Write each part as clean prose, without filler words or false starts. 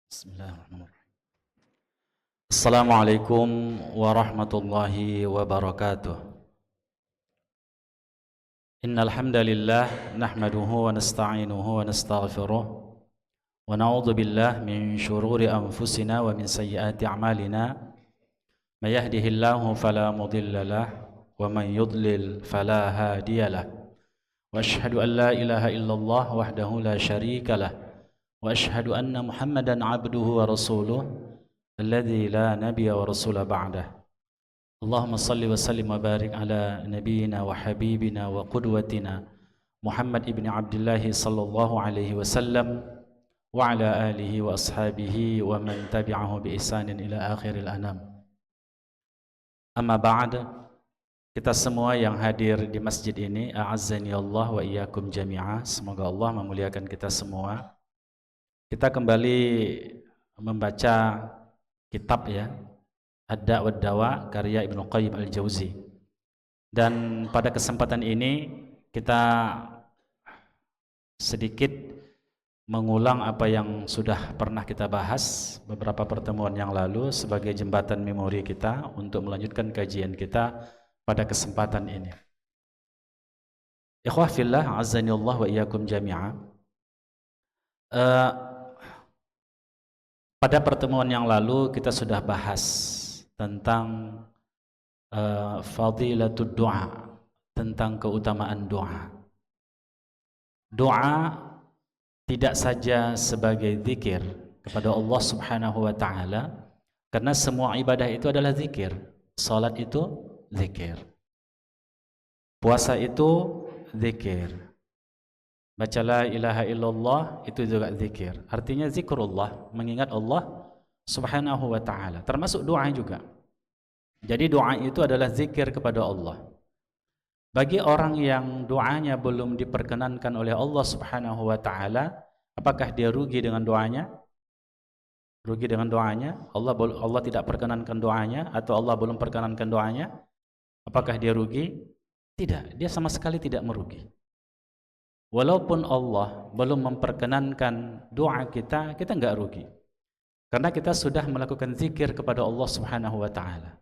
Bismillahirrahmanirrahim. Assalamualaikum warahmatullahi wabarakatuh. Innal hamdalillah nahmaduhu wa nasta'inuhu wa nastaghfiruh wa na'udzu billahi min shururi anfusina wa min sayyiati a'malina. May yahdihillahu fala mudilla lahu wa man yudlil fala hadiya lahu. Wa asyhadu an la ilaha illallah wahdahu la syarika lahu wa asyhadu anna Muhammadan 'abduhu wa rasuluh alladzi la nabiyya wa rasula ba'dah. Allahumma salli wa sallim wa barik ala nabiyyina wa habibina wa qudwatina Muhammad ibn Abdullah sallallahu alaihi wasallam wa ala alihi wa ashabihi wa man tabi'ahu bi ihsanin ila akhiril anam. Amma ba'd, kita semua yang hadir di masjid ini, a'azzani Allah wa iyyakum jami'a, semoga Allah memuliakan kita semua. Kita kembali membaca kitab Ad-Da' wad-Dawa karya Ibnu Qayyim al-Jauzi. Dan pada kesempatan ini kita sedikit mengulang apa yang sudah pernah kita bahas beberapa pertemuan yang lalu sebagai jembatan memori kita untuk melanjutkan kajian kita pada kesempatan ini. Ikhwah fillah, azani Allah wa iyyakum jami'a. Pada pertemuan yang lalu kita sudah bahas tentang fadilatud du'a, tentang keutamaan doa. Doa tidak saja sebagai zikir kepada Allah Subhanahu wa taala, karena semua ibadah itu adalah zikir. Salat itu zikir. Puasa itu zikir. Baca la ilaha illallah itu juga zikir. Artinya zikrullah, mengingat Allah Subhanahu wa ta'ala, termasuk doa juga. Jadi doa itu adalah zikir kepada Allah. Bagi orang yang doanya belum diperkenankan oleh Allah Subhanahu wa ta'ala, apakah dia rugi dengan doanya? Rugi dengan doanya? Allah tidak perkenankan doanya, atau Allah belum perkenankan doanya? Apakah dia rugi? Tidak, dia sama sekali tidak merugi. Walaupun Allah belum memperkenankan doa kita, kita enggak rugi. Karena kita sudah melakukan zikir kepada Allah Subhanahu wa taala.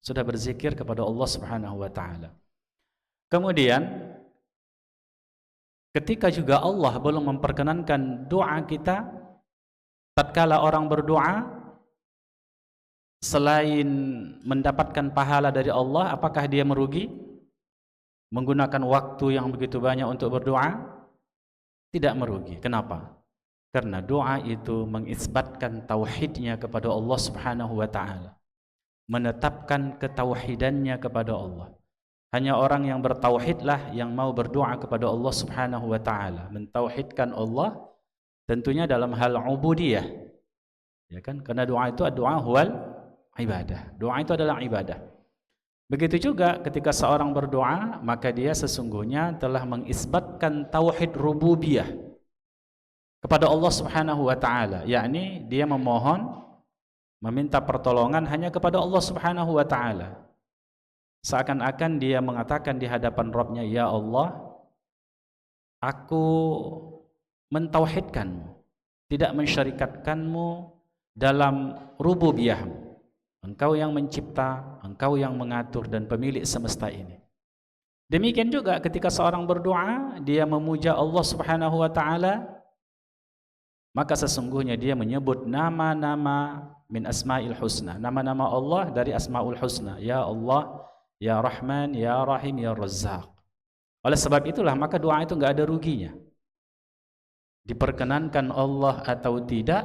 Sudah berzikir kepada Allah Subhanahu wa taala. Kemudian ketika juga Allah belum memperkenankan doa kita, tatkala orang berdoa selain mendapatkan pahala dari Allah, apakah dia merugi? Menggunakan waktu yang begitu banyak untuk berdoa? Tidak merugi. Kenapa? Karena doa itu mengisbatkan tauhidnya kepada Allah Subhanahu wa ta'ala, menetapkan ketauhidannya kepada Allah. Hanya orang yang bertauhidlah yang mau berdoa kepada Allah Subhanahu wa ta'ala, mentauhidkan Allah tentunya dalam hal ubudiyah, ya kan? Karena doa itu doa huwal ibadah. Doa itu adalah ibadah. Begitu juga ketika seorang berdoa, maka dia sesungguhnya telah mengisbatkan tauhid rububiyah kepada Allah Subhanahu wa ta'ala, yakni dia memohon, meminta pertolongan hanya kepada Allah Subhanahu wa ta'ala. Seakan-akan dia mengatakan di hadapan Rabbnya, ya Allah, aku mentauhidkanmu, tidak mensyarikatkanmu dalam rububiyahmu. Engkau yang mencipta, engkau yang mengatur dan pemilik semesta ini. Demikian juga ketika seorang berdoa, dia memuja Allah Subhanahu wa ta'ala, maka sesungguhnya dia menyebut nama-nama min asma'il husna, nama-nama Allah dari asma'ul husna. Ya Allah, Ya Rahman, Ya Rahim, Ya Razzaq. Oleh sebab itulah maka doa itu enggak ada ruginya. Diperkenankan Allah atau tidak,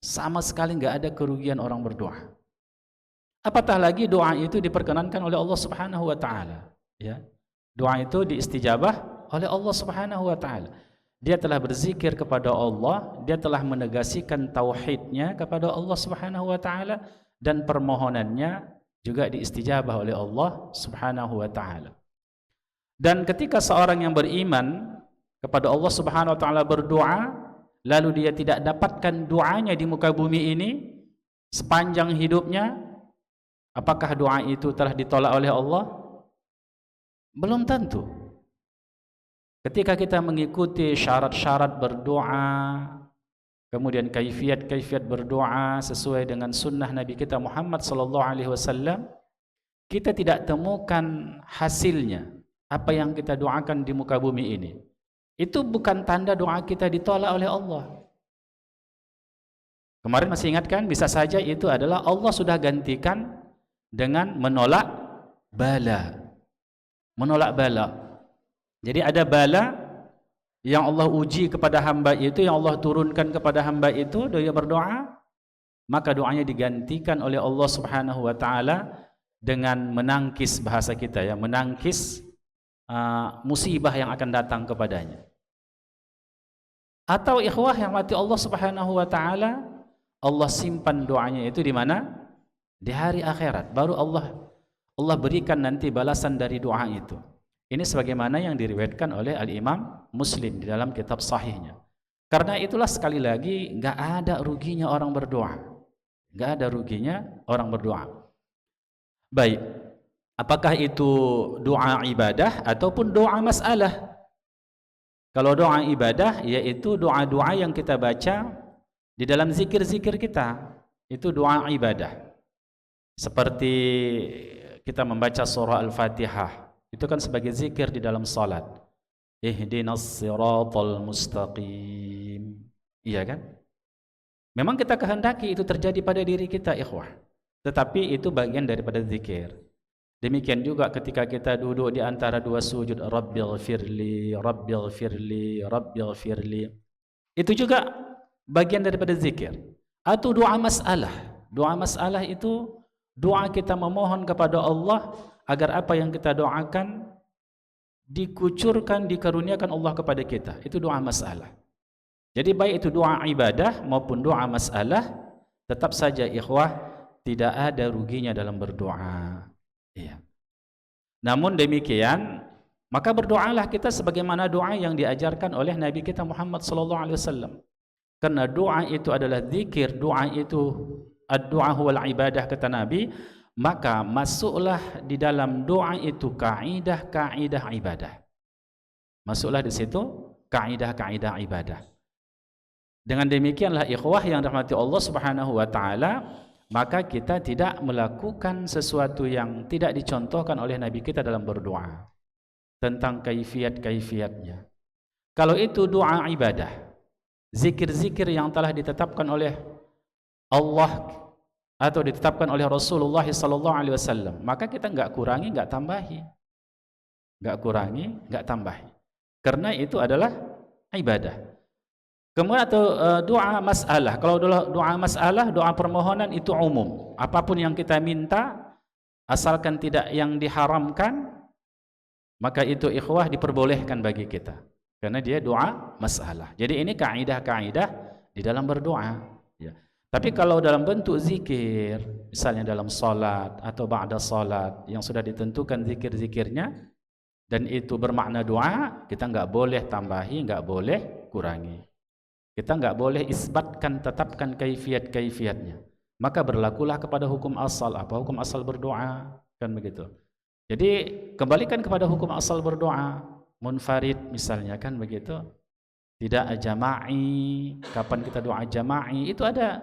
sama sekali enggak ada kerugian orang berdoa. Apatah lagi doa itu diperkenankan oleh Allah Subhanahu wa ta'ala, ya. Doa itu diistijabah oleh Allah Subhanahu wa ta'ala. Dia telah berzikir kepada Allah, dia telah menegasikan tauhidnya kepada Allah Subhanahu wa ta'ala, dan permohonannya juga diistijabah oleh Allah Subhanahu wa ta'ala. Dan ketika seorang yang beriman kepada Allah Subhanahu wa ta'ala berdoa, lalu dia tidak dapatkan doanya di muka bumi ini sepanjang hidupnya, apakah doa itu telah ditolak oleh Allah? Belum tentu. Ketika kita mengikuti syarat-syarat berdoa, kemudian kaifiat berdoa sesuai dengan sunnah Nabi kita Muhammad sallallahu alaihi wasallam, kita tidak temukan hasilnya apa yang kita doakan di muka bumi ini. Itu bukan tanda doa kita ditolak oleh Allah. Kemarin masih ingat kan, bisa saja itu adalah Allah sudah gantikan dengan menolak bala. Menolak bala. Jadi ada bala yang Allah uji kepada hamba itu, yang Allah turunkan kepada hamba itu, dia berdoa, maka doanya digantikan oleh Allah Subhanahu wa taala dengan menangkis, bahasa kita ya, menangkis musibah yang akan datang kepadanya. Atau ikhwah yang mati Allah Subhanahu wa taala, Allah simpan doanya itu di mana? Di hari akhirat. Baru Allah berikan nanti balasan dari doa itu. Ini sebagaimana yang diriwayatkan oleh Al-Imam Muslim di dalam kitab sahihnya. Karena itulah sekali lagi enggak ada ruginya orang berdoa. Enggak ada ruginya orang berdoa. Baik. Apakah itu doa ibadah ataupun doa masalah? Kalau doa ibadah, yaitu doa-doa yang kita baca di dalam zikir-zikir kita, itu doa ibadah. Seperti kita membaca surah Al-Fatihah, itu kan sebagai zikir di dalam salat. Ihdinas siratal mustaqim. Iya kan? Memang kita kehendaki itu terjadi pada diri kita, ikhwah. Tetapi itu bagian daripada zikir. Demikian juga ketika kita duduk di antara dua sujud, Rabbighfirli, Rabbighfirli, Rabbighfirli. Itu juga bagian daripada zikir. Atau doa masalah. Doa masalah itu doa kita memohon kepada Allah agar apa yang kita doakan dikucurkan, dikaruniakan Allah kepada kita. Itu doa masalah. Jadi baik itu doa ibadah maupun doa masalah, tetap saja ikhwah tidak ada ruginya dalam berdoa. Iya. Namun demikian, maka berdoalah kita sebagaimana doa yang diajarkan oleh Nabi kita Muhammad sallallahu alaihi wasallam. Karena doa itu adalah zikir, doa itu ad-du'a huwal ibadah kata Nabi, maka masuklah di dalam doa itu kaidah-kaidah ibadah. Masuklah di situ kaidah-kaidah ibadah. Dengan demikianlah ikhwah yang dirahmati Allah Subhanahu wa taala, maka kita tidak melakukan sesuatu yang tidak dicontohkan oleh Nabi kita dalam berdoa tentang kaifiat-kaifiatnya. Kalau itu doa ibadah, zikir-zikir yang telah ditetapkan oleh Allah atau ditetapkan oleh Rasulullah SAW, maka kita enggak kurangi, enggak tambahi. Enggak kurangi, enggak tambahi. Karena itu adalah ibadah. Kemudian atau doa masalah. Kalau doa masalah, doa permohonan itu umum. Apapun yang kita minta, asalkan tidak yang diharamkan, maka itu ikhwah diperbolehkan bagi kita. Karena dia doa masalah. Jadi ini kaidah-kaidah di dalam berdoa. Ya. Tapi kalau dalam bentuk zikir, misalnya dalam salat atau ba'da salat, yang sudah ditentukan zikir-zikirnya, dan itu bermakna doa, kita enggak boleh tambahi, enggak boleh kurangi. Kita enggak boleh isbatkan, tetapkan kaifiat-kaifiatnya. Maka berlakulah kepada hukum asal. Apa hukum asal berdoa? Kan begitu. Jadi kembalikan kepada hukum asal berdoa. Munfarid misalnya, kan begitu. Tidak jama'i. Kapan kita doa jama'i? Itu ada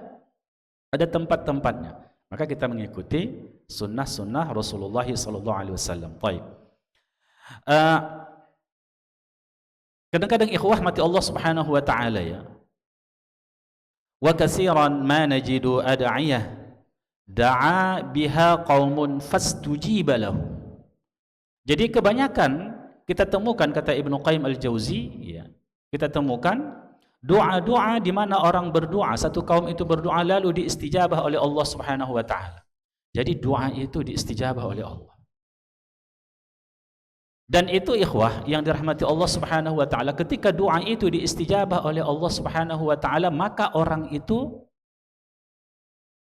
tempat-tempatnya. Maka kita mengikuti sunnah-sunnah Rasulullah SAW. Baik. Kadang-kadang ikhwah mati Allah Subhanahu wa taala ya. Wa katsiran ma najidu ad'iyah da'a biha qaumun fastujiba lahu. Jadi kebanyakan kita temukan, kata Ibnu Qayyim Al-Jauzi ya, kita temukan doa-doa di mana orang berdoa, satu kaum itu berdoa lalu diistijabah oleh Allah Subhanahu wa taala. Jadi doa itu diistijabah oleh Allah. Dan itu ikhwah yang dirahmati Allah Subhanahu wa taala, ketika doa itu diistijabah oleh Allah Subhanahu wa taala, maka orang itu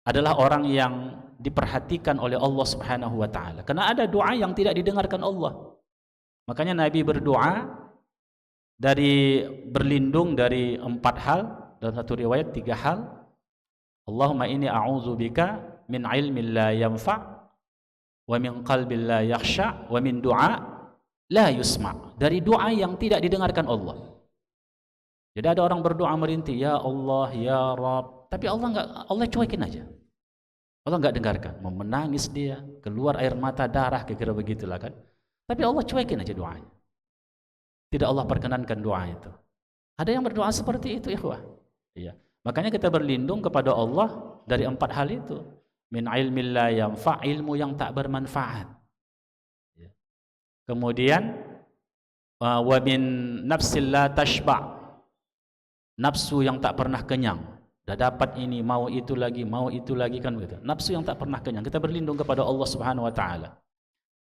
adalah orang yang diperhatikan oleh Allah Subhanahu wa taala. Karena ada doa yang tidak didengarkan Allah. Makanya Nabi berdoa berlindung dari 4 hal, dalam satu riwayat 3 hal. Allahumma inni a'udzubika min ilmin la yanfa' wa min qalbin la yakhsha' wa min du'a la yusma', dari doa yang tidak didengarkan Allah. Jadi ada orang berdoa merintih, ya Allah, ya Rabb, tapi Allah cuekin aja. Allah nggak dengarkan, mau menangis dia, keluar air mata darah, kira-kira begitulah kan. Tapi Allah cuekin aja doanya. Tidak Allah perkenankan doa itu. Ada yang berdoa seperti itu, ikhwah. Iya. Makanya kita berlindung kepada Allah dari 4 hal itu. Min ilmin la yanfa', ilmu yang tak bermanfaat. Ya. Kemudian wa min nafsil la tashba', nafsu yang tak pernah kenyang. Dah dapat ini, mau itu lagi kan begitu. Nafsu yang tak pernah kenyang. Kita berlindung kepada Allah Subhanahu wa taala.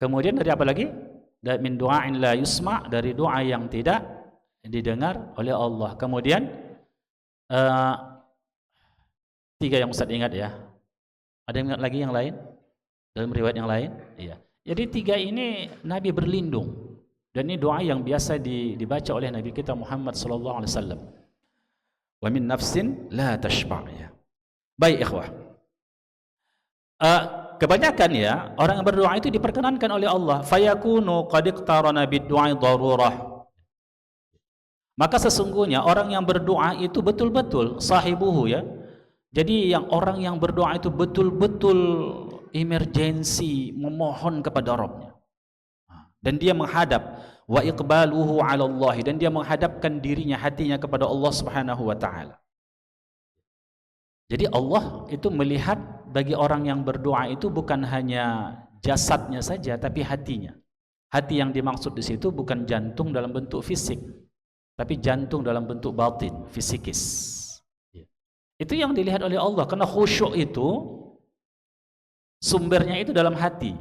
Kemudian dari apa lagi? Dari min du'ain la yusma', dari doa yang tidak didengar oleh Allah. Kemudian 3 yang Ustaz ingat ya. Ada yang ingat lagi yang lain? Dalam riwayat yang lain? Iya. Jadi 3 ini Nabi berlindung. Dan ini doa yang biasa dibaca oleh Nabi kita Muhammad sallallahu alaihi wasallam. Wa min nafsin la tashba', ya. Baik ikhwah. Kebanyakan ya orang yang berdoa itu diperkenankan oleh Allah. Fayakunu qad iqtarana bid-du'a darurah. Maka sesungguhnya orang yang berdoa itu betul-betul sahibuhu, ya. Jadi orang yang berdoa itu betul-betul emergensi memohon kepada Rabbnya. Dan dia menghadap wa iqbaluhu 'ala Allah, dan dia menghadapkan dirinya, hatinya kepada Allah Subhanahu wa taala. Jadi Allah itu melihat bagi orang yang berdoa itu bukan hanya jasadnya saja tapi hatinya. Hati yang dimaksud di situ bukan jantung dalam bentuk fisik, tapi jantung dalam bentuk batin, fisikis. Itu yang dilihat oleh Allah, karena khusyuk itu sumbernya itu dalam hati.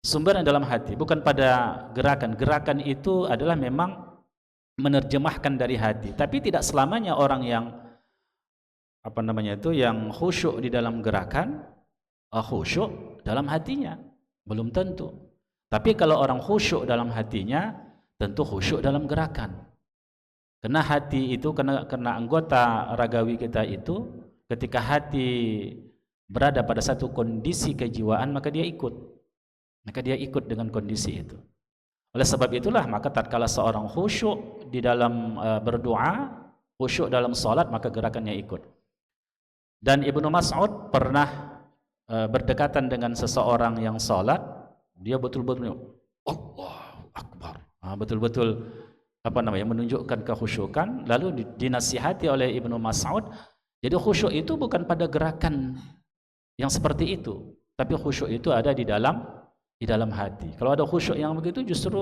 Sumbernya dalam hati, bukan pada gerakan. Gerakan itu adalah memang menerjemahkan dari hati, tapi tidak selamanya orang yang yang khusyuk di dalam gerakan khusyuk dalam hatinya, belum tentu. Tapi kalau orang khusyuk dalam hatinya, tentu khusyuk dalam gerakan. Karena hati itu, karena anggota ragawi kita itu, ketika hati berada pada satu kondisi kejiwaan, maka dia ikut. Maka dia ikut dengan kondisi itu. Oleh sebab itulah, maka tatkala seorang khusyuk di dalam berdoa, khusyuk dalam salat, maka gerakannya ikut. Dan Ibnu Mas'ud pernah berdekatan dengan seseorang yang salat, dia betul-betul Allahu Akbar. Betul-betul menunjukkan kekhusyukan, lalu dinasihati oleh Ibnu Mas'ud. Jadi khusyuk itu bukan pada gerakan yang seperti itu, tapi khusyuk itu ada di dalam hati. Kalau ada khusyuk yang begitu justru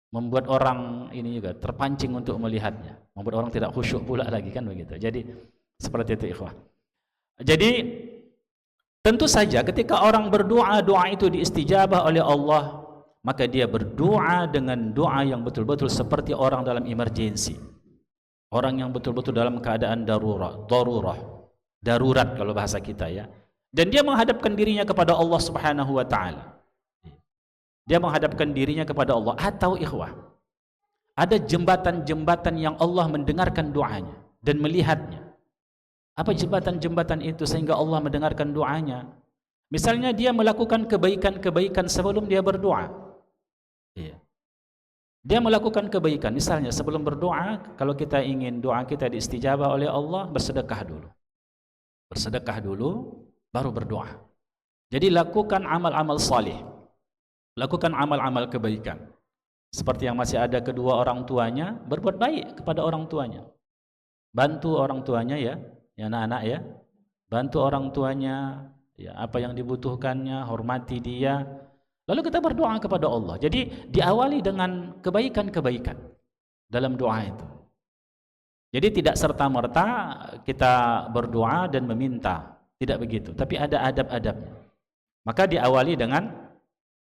membuat orang ini juga terpancing untuk melihatnya, membuat orang tidak khusyuk pula lagi, kan begitu. Jadi seperti itu ikhwah. Jadi tentu saja ketika orang berdoa, doa itu diistijabah oleh Allah, maka dia berdoa dengan doa yang betul-betul seperti orang dalam emergensi, orang yang betul-betul dalam keadaan darurat kalau bahasa kita, ya. Dan dia menghadapkan dirinya kepada Allah Subhanahu wa taala. Dia menghadapkan dirinya kepada Allah. Atau ikhwah, ada jembatan-jembatan yang Allah mendengarkan doanya dan melihatnya. Apa jembatan-jembatan itu sehingga Allah mendengarkan doanya? Misalnya dia melakukan kebaikan-kebaikan sebelum dia berdoa. Dia melakukan kebaikan, misalnya sebelum berdoa, kalau kita ingin doa kita diistijabah oleh Allah, bersedekah dulu. Bersedekah dulu, baru berdoa. Jadi lakukan amal-amal salih, lakukan amal-amal kebaikan. Seperti yang masih ada kedua orang tuanya, berbuat baik kepada orang tuanya. Bantu orang tuanya, ya anak-anak, ya. Bantu orang tuanya, ya, apa yang dibutuhkannya, hormati dia. Lalu kita berdoa kepada Allah. Jadi diawali dengan kebaikan-kebaikan dalam doa itu. Jadi tidak serta-merta kita berdoa dan meminta, tidak begitu, tapi ada adab-adabnya. Maka diawali dengan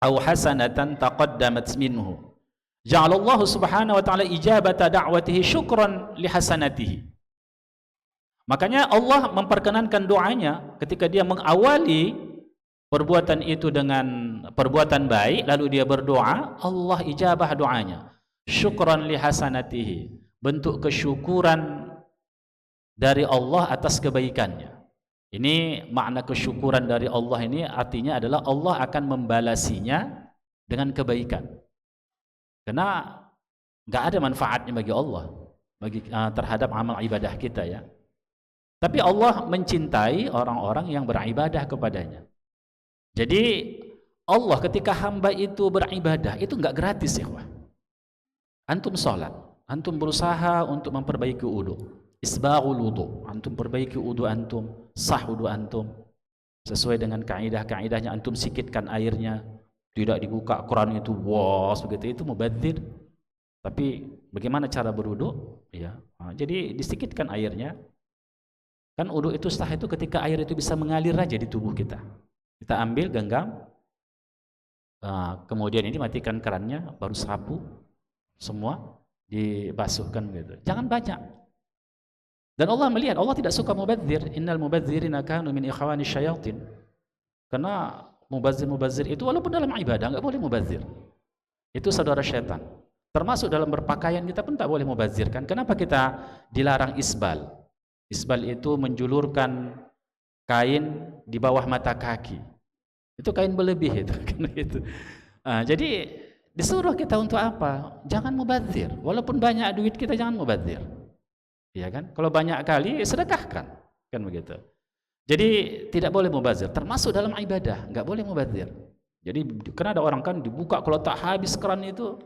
au hasanatan taqaddamat minhu. Ja'alallahu subhanahu wa ta'ala ijabata da'watihi syukran li hasanatihi. Makanya Allah memperkenankan doanya ketika dia mengawali perbuatan itu dengan perbuatan baik, lalu dia berdoa, Allah ijabah doanya. Syukran li hasanatihi, bentuk kesyukuran dari Allah atas kebaikannya. Ini makna kesyukuran dari Allah ini, artinya adalah Allah akan membalasinya dengan kebaikan. Karena nggak ada manfaatnya bagi Allah, terhadap amal ibadah kita ya. Tapi Allah mencintai orang-orang yang beribadah kepadanya. Jadi Allah ketika hamba itu beribadah itu nggak gratis ya. Antum sholat, antum berusaha untuk memperbaiki wudu, isbaghul wudu, antum perbaiki wudu antum, sah wudu antum sesuai dengan kaidah-kaidahnya, antum sikitkan airnya, tidak dibuka keran itu was begitu, itu mubadzir. Tapi bagaimana cara berwudu? Ya, jadi disikitkan airnya. Kan wudu itu sah itu ketika air itu bisa mengalir aja di tubuh kita. Kita ambil genggam, kemudian ini matikan kerannya, baru sapu, semua dibasuhkan gitu. Jangan banyak. Dan Allah melihat, Allah tidak suka mubadzir. Innal mubadzirina kanu min ikhwani syayatin. Karena mubadzir itu walaupun dalam ibadah nggak boleh mubadzir. Itu saudara syaitan. Termasuk dalam berpakaian kita pun tak boleh mubadzirkan. Kenapa kita dilarang isbal? Isbal itu menjulurkan kain di bawah mata kaki. Itu kain berlebih itu. Jadi disuruh kita untuk apa? Jangan mubadzir. Walaupun banyak duit kita jangan mubadzir. Ya kan? Kalau banyak kali sedekahkan. Kan begitu. Jadi tidak boleh mubadzir. Termasuk dalam ibadah, nggak boleh mubadzir. Jadi karena ada orang kan dibuka kalau tak habis keran itu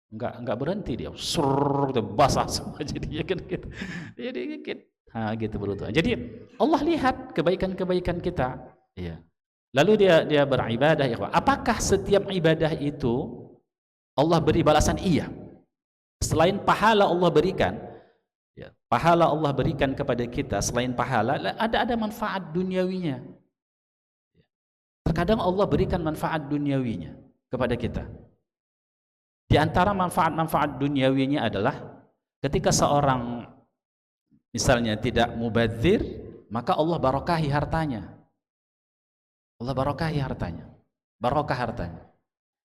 nggak berhenti dia. Surr, basah semua jadinya kan gitu. Jadi gitu berutuh. Jadi Allah lihat kebaikan-kebaikan kita. Iya. Lalu dia beribadah, ya. Apakah setiap ibadah itu Allah beri balasan? Iya. Selain pahala Allah berikan, ya, pahala Allah berikan kepada kita, selain pahala ada manfaat duniawinya. Terkadang Allah berikan manfaat duniawinya kepada kita. Di antara manfaat-manfaat duniawinya adalah ketika seorang misalnya tidak mubadzir, maka Allah barokahi hartanya. Allah barokahi hartanya. Barokah hartanya.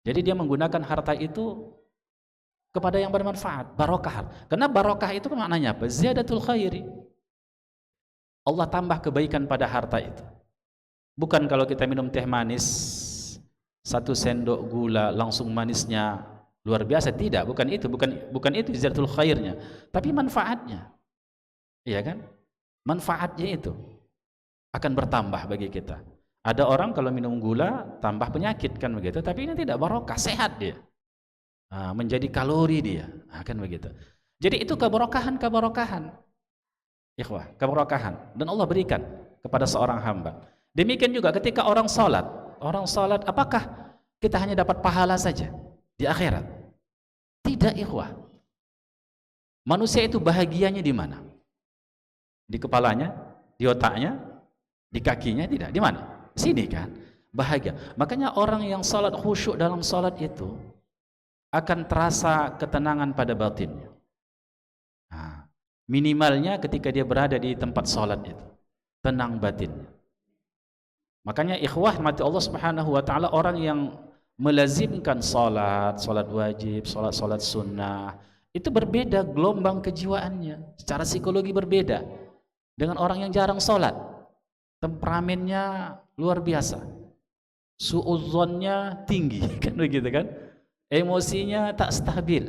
Jadi dia menggunakan harta itu kepada yang bermanfaat, barokah. Karena barokah itu maknanya apa? Ziyadatul khairi. Allah tambah kebaikan pada harta itu. Bukan kalau kita minum teh manis 1 sendok gula langsung manisnya luar biasa, tidak, bukan itu ziyadatul khairnya, tapi manfaatnya. Iya kan? Manfaatnya itu akan bertambah bagi kita. Ada orang kalau minum gula tambah penyakit kan begitu, tapi ini tidak barokah, sehat dia. Menjadi kalori dia, kan begitu. Jadi itu keberkahan. Ikhwah, keberkahan dan Allah berikan kepada seorang hamba. Demikian juga ketika orang salat, apakah kita hanya dapat pahala saja di akhirat? Tidak, ikhwah. Manusia itu bahagianya di mana? Di kepalanya, di otaknya, di kakinya? Tidak. Di mana? Sini kan, bahagia. Makanya orang yang salat khusyuk dalam salat itu akan terasa ketenangan pada batinnya. Minimalnya ketika dia berada di tempat salat itu, tenang batinnya. Makanya ikhwah mati Allah Subhanahu wa taala, orang yang melazimkan salat wajib, salat sunnah, itu berbeda gelombang kejiwaannya, secara psikologi berbeda dengan orang yang jarang salat. Temperamennya luar biasa, suudzonnya tinggi, kan begitu kan? Emosinya tak stabil.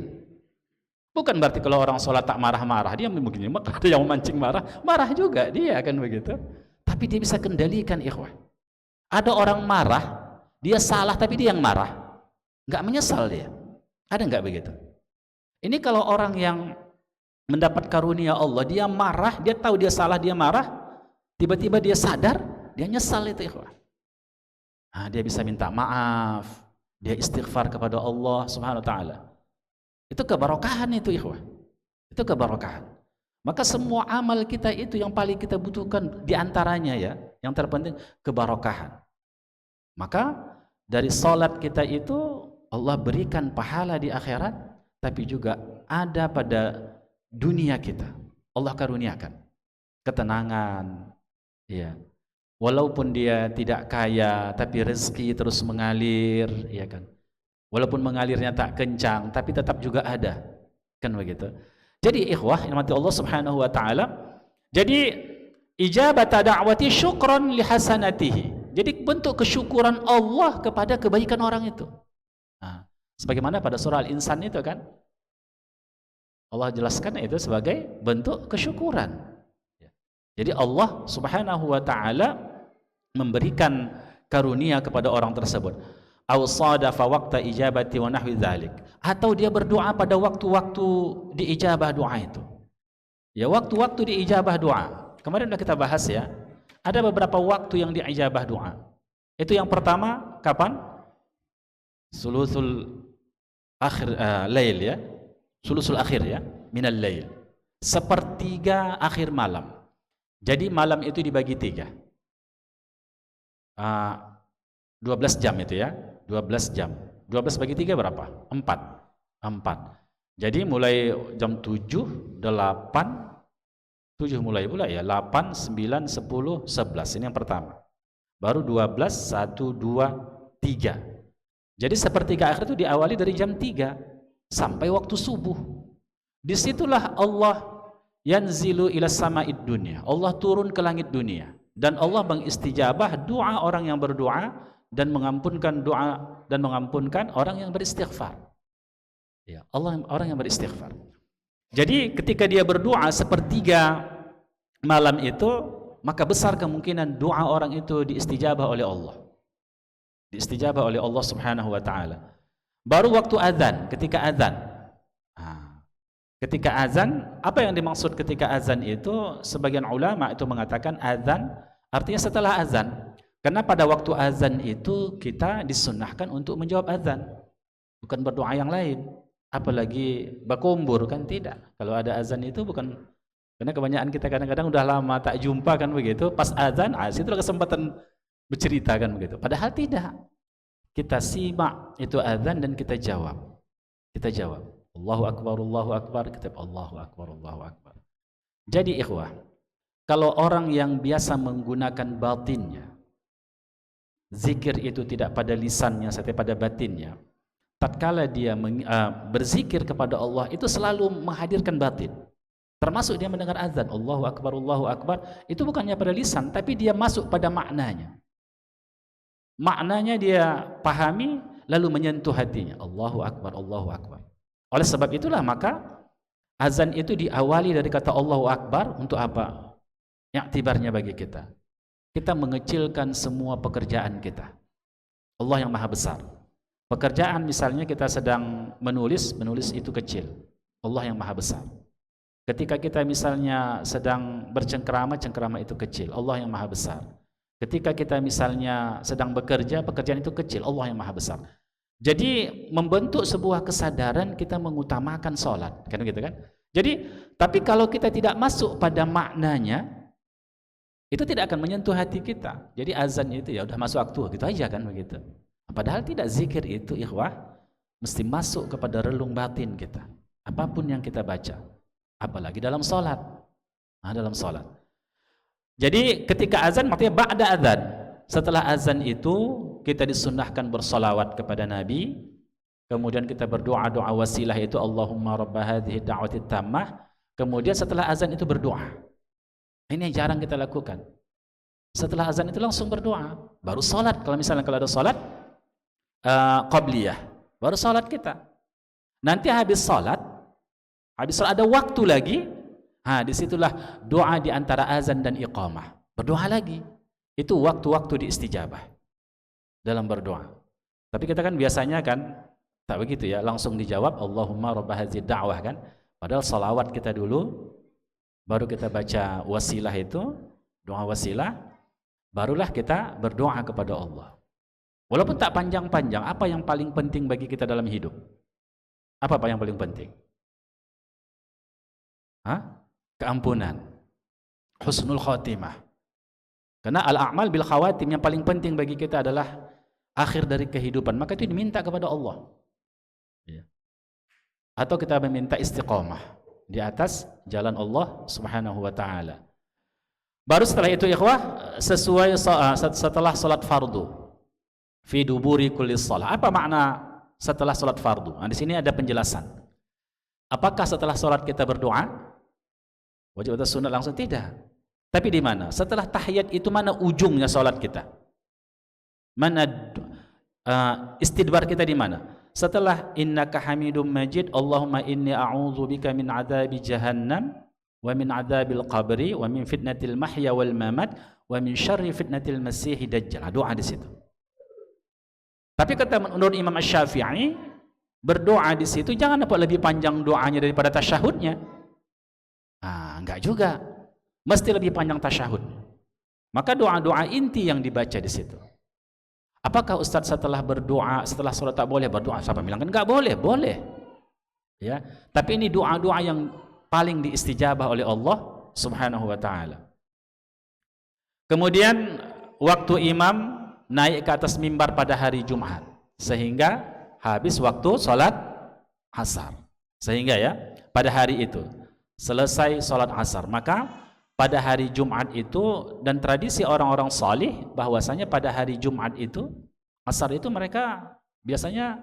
Bukan berarti kalau orang sholat tak marah-marah, dia mungkin ada yang memancing marah juga dia, kan begitu. Tapi dia bisa kendalikan, ikhwah. Ada orang marah, dia salah tapi dia yang marah, nggak menyesal dia. Ada nggak begitu? Ini kalau orang yang mendapat karunia Allah, dia marah, dia tahu dia salah, dia marah, tiba-tiba dia sadar, dia nyesal itu, ikhwah. Dia bisa minta maaf, dia istighfar kepada Allah Subhanahu wa taala. Itu keberkahan itu, ikhwah. Itu keberkahan. Maka semua amal kita itu yang paling kita butuhkan diantaranya ya, yang terpenting keberkahan. Maka dari salat kita itu Allah berikan pahala di akhirat, tapi juga ada pada dunia kita. Allah karuniakan ketenangan, ya. Walaupun dia tidak kaya, tapi rezeki terus mengalir, ya kan. Walaupun mengalirnya tak kencang, tapi tetap juga ada, kan begitu. Jadi ikhwah yang mati Allah Subhanahu wa taala, jadi ijabata da'wati syukran li hasanatihi. Jadi bentuk kesyukuran Allah kepada kebaikan orang itu. Sebagaimana pada surah Al-Insan itu kan, Allah jelaskan itu sebagai bentuk kesyukuran. Jadi Allah Subhanahu wa taala memberikan karunia kepada orang tersebut. Aw sadafa waqta ijabati wa nahwi dzalik. Atau dia berdoa pada waktu-waktu diijabah doa itu. Ya, waktu-waktu diijabah doa. Kemarin sudah kita bahas ya. Ada beberapa waktu yang diijabah doa. Itu yang pertama kapan? Sulusul akhir lail ya. Sulusul akhir ya, minal lail. Sepertiga akhir malam. Jadi malam itu dibagi 3. 12 jam itu ya. 12 jam. 12 bagi 3 berapa? 4. Jadi mulai jam 7, 8, 7 mulai pula ya, 8, 9, 10, 11. Ini yang pertama. Baru 12, 1, 2, 3. Jadi sepertiga akhir itu diawali dari jam 3 sampai waktu subuh. Disitulah Allah yanzilu ila sama'id dunya. Allah turun ke langit dunia. Dan Allah mengistijabah doa orang yang berdoa dan mengampunkan doa dan mengampunkan orang yang beristighfar. Ya, Allah orang yang beristighfar. Jadi ketika dia berdoa sepertiga malam itu, maka besar kemungkinan doa orang itu diistijabah oleh Allah. Diistijabah oleh Allah Subhanahu wa taala. Baru waktu azan, ketika azan. Ketika azan, apa yang dimaksud ketika azan itu? Sebagian ulama itu mengatakan azan artinya setelah azan. Karena pada waktu azan itu kita disunnahkan untuk menjawab azan, bukan berdoa yang lain. Apalagi bakumbur kan tidak. Kalau ada azan itu bukan, karena kebanyakan kita kadang-kadang udah lama tak jumpa kan begitu. Pas azan, situlah kesempatan bercerita kan begitu. Padahal tidak. Kita simak itu azan dan kita jawab. Kita jawab. Allahu Akbar, kita Allahu Akbar. Jadi ikhwah, kalau orang yang biasa menggunakan batinnya, zikir itu tidak pada lisannya, tapi pada batinnya, tatkala dia berzikir kepada Allah, itu selalu menghadirkan batin. Termasuk dia mendengar azan, Allahu Akbar, itu bukannya pada lisan, tapi dia masuk pada maknanya. Maknanya dia pahami, lalu menyentuh hatinya. Allahu Akbar. Oleh sebab itulah maka azan itu diawali dari kata Allahu Akbar untuk apa? I'tibarnya bagi kita. Kita mengecilkan semua pekerjaan kita. Allah yang Maha Besar. Pekerjaan misalnya kita sedang menulis itu kecil. Allah yang Maha Besar. Ketika kita misalnya sedang bercengkrama itu kecil. Allah yang Maha Besar. Ketika kita misalnya sedang bekerja, pekerjaan itu kecil. Allah yang Maha Besar. Jadi membentuk sebuah kesadaran kita mengutamakan sholat, kan gitu kan? Jadi, tapi kalau kita tidak masuk pada maknanya, itu tidak akan menyentuh hati kita. Jadi azan itu ya udah masuk waktu, gitu aja kan begitu. Padahal tidak, zikir itu ikhwah mesti masuk kepada relung batin kita. Apapun yang kita baca, apalagi dalam sholat. Dalam sholat. Jadi ketika azan maksudnya ba'da azan. Setelah azan itu kita disunnahkan bersolawat kepada Nabi, kemudian kita berdoa doa wasilah itu Allahumma rabba hadhihi da'wati tammah. Kemudian setelah azan itu berdoa. Ini yang jarang kita lakukan. Setelah azan itu langsung berdoa, baru salat. Kalau misalnya kalau ada salat qabliyah, baru salat kita. Nanti habis salat ada waktu lagi. Disitulah doa di antara azan dan iqamah. Berdoa lagi. Itu waktu-waktu diistijabah dalam berdoa. Tapi kita kan biasanya kan tak begitu ya, langsung dijawab Allahumma rabba hadhihi da'wah kan. Padahal salawat kita dulu, baru kita baca wasilah itu, doa wasilah, barulah kita berdoa kepada Allah. Walaupun tak panjang-panjang, apa yang paling penting bagi kita dalam hidup? Apa yang paling penting? Keampunan, husnul khatimah. Karena al-a'mal bil khawatim, yang paling penting bagi kita adalah akhir dari kehidupan. Maka itu diminta kepada Allah. Atau kita meminta istiqamah di atas jalan Allah Subhanahu wa taala. Baru setelah itu ikhwah, sesuai setelah salat fardu. Fi duburi kulli shalah. Apa makna setelah salat fardu? Di sini ada penjelasan. Apakah setelah salat kita berdoa? Wajib atau sunat langsung? Tidak. Tapi di mana? Setelah tahiyat itu mana ujungnya salat kita? Mana istidbar kita di mana? setelah innaka hamidum majid, Allahumma inni a'udzubika min adzabi jahannam wa min adzabil qabri wa min fitnatil mahya wal mamat wa min syarri fitnatil masiihid dajjal. Doa di situ. Tapi kata menurut Imam Asy-Syafi'i, berdoa di situ jangan dapat lebih panjang doanya daripada tasyahudnya. Enggak juga. Mesti lebih panjang tasyahud. Maka doa-doa inti yang dibaca di situ. Apakah Ustaz setelah berdoa, setelah sholat tak boleh berdoa? Siapa bilang kan enggak boleh? Boleh. Ya. Tapi ini doa-doa yang paling diistijabah oleh Allah Subhanahu wa taala. Kemudian waktu imam naik ke atas mimbar pada hari Jumat sehingga habis waktu sholat asar. Sehingga ya, pada hari itu selesai sholat asar, maka pada hari Jumat itu, dan tradisi orang-orang salih bahwasanya pada hari Jumat itu asar itu mereka biasanya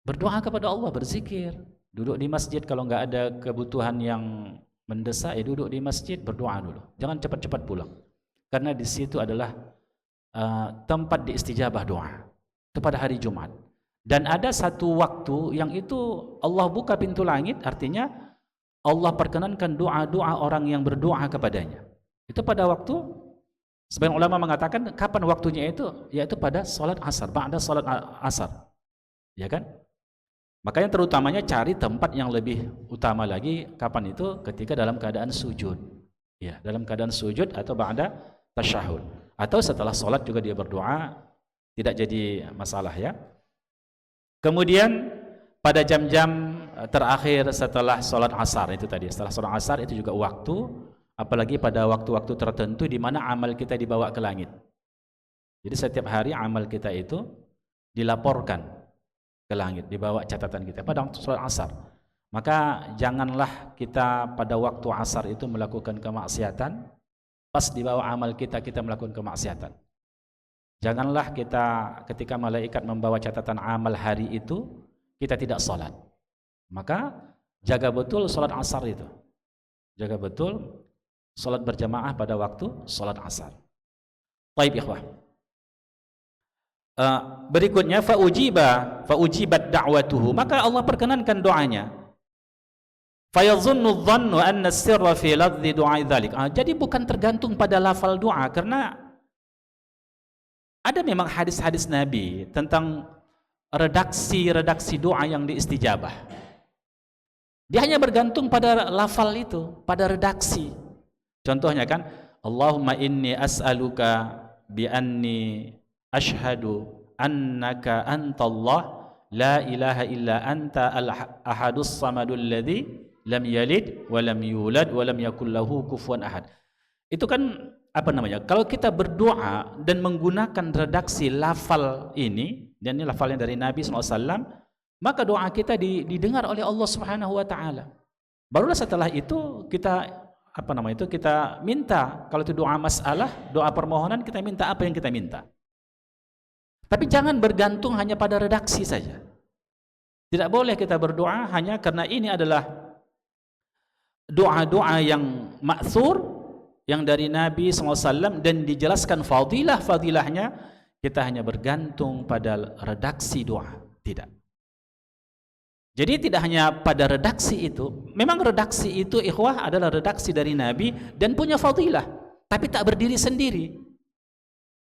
berdoa kepada Allah, berzikir, duduk di masjid. Kalau nggak ada kebutuhan yang mendesak, ya duduk di masjid berdoa dulu, jangan cepat-cepat pulang, karena di situ adalah tempat diistijabah doa. Itu pada hari Jumat. Dan ada satu waktu yang itu Allah buka pintu langit, artinya Allah perkenankan doa-doa orang yang berdoa kepadanya. Itu pada waktu, sebagian ulama mengatakan kapan waktunya itu, yaitu pada salat asar, ba'da salat asar. Ya kan? Makanya terutamanya cari tempat yang lebih utama lagi kapan itu, ketika dalam keadaan sujud. Ya, dalam keadaan sujud atau ba'da tasyahud. Atau setelah salat juga dia berdoa, tidak jadi masalah ya. Kemudian pada jam-jam terakhir setelah sholat asar itu tadi, setelah sholat asar itu juga waktu, apalagi pada waktu-waktu tertentu di mana amal kita dibawa ke langit. Jadi setiap hari amal kita itu dilaporkan ke langit, dibawa catatan kita pada waktu sholat asar. Maka janganlah kita pada waktu asar itu melakukan kemaksiatan, pas dibawa amal kita melakukan kemaksiatan. Janganlah kita ketika malaikat membawa catatan amal hari itu kita tidak sholat. Maka jaga betul sholat asar itu. Jaga betul sholat berjamaah pada waktu sholat asar. Baik ikhwah. Berikutnya faujibat da'watuhu, maka Allah perkenankan doanya. Fayadhunnu dhannu anna sirra fi lafzi du'a dzalik. Jadi bukan tergantung pada lafal doa, karena ada memang hadis-hadis Nabi tentang redaksi doa yang diistijabah. Dia hanya bergantung pada lafal itu, pada redaksi. Contohnya kan, Allahumma inni as'aluka bi anni ashhadu annaka antallah la ilaha illa anta al-ahadus samadul ladzi lam yalid wa lam yulad wa lam yakul lahu kufuwan ahad. Itu kan apa namanya? Kalau kita berdoa dan menggunakan redaksi lafal ini, dan ini lafalnya dari Nabi SAW, maka doa kita didengar oleh Allah Subhanahu wa taala. Barulah setelah itu kita kita minta, kalau itu doa masalah, doa permohonan, kita minta apa yang kita minta. Tapi jangan bergantung hanya pada redaksi saja. Tidak boleh kita berdoa hanya karena ini adalah doa-doa yang ma'thur, yang dari Nabi SAW, dan dijelaskan fadilahnya, kita hanya bergantung pada redaksi doa. Tidak. Jadi tidak hanya pada redaksi itu, memang redaksi itu ikhwah adalah redaksi dari Nabi dan punya fadilah, tapi tak berdiri sendiri.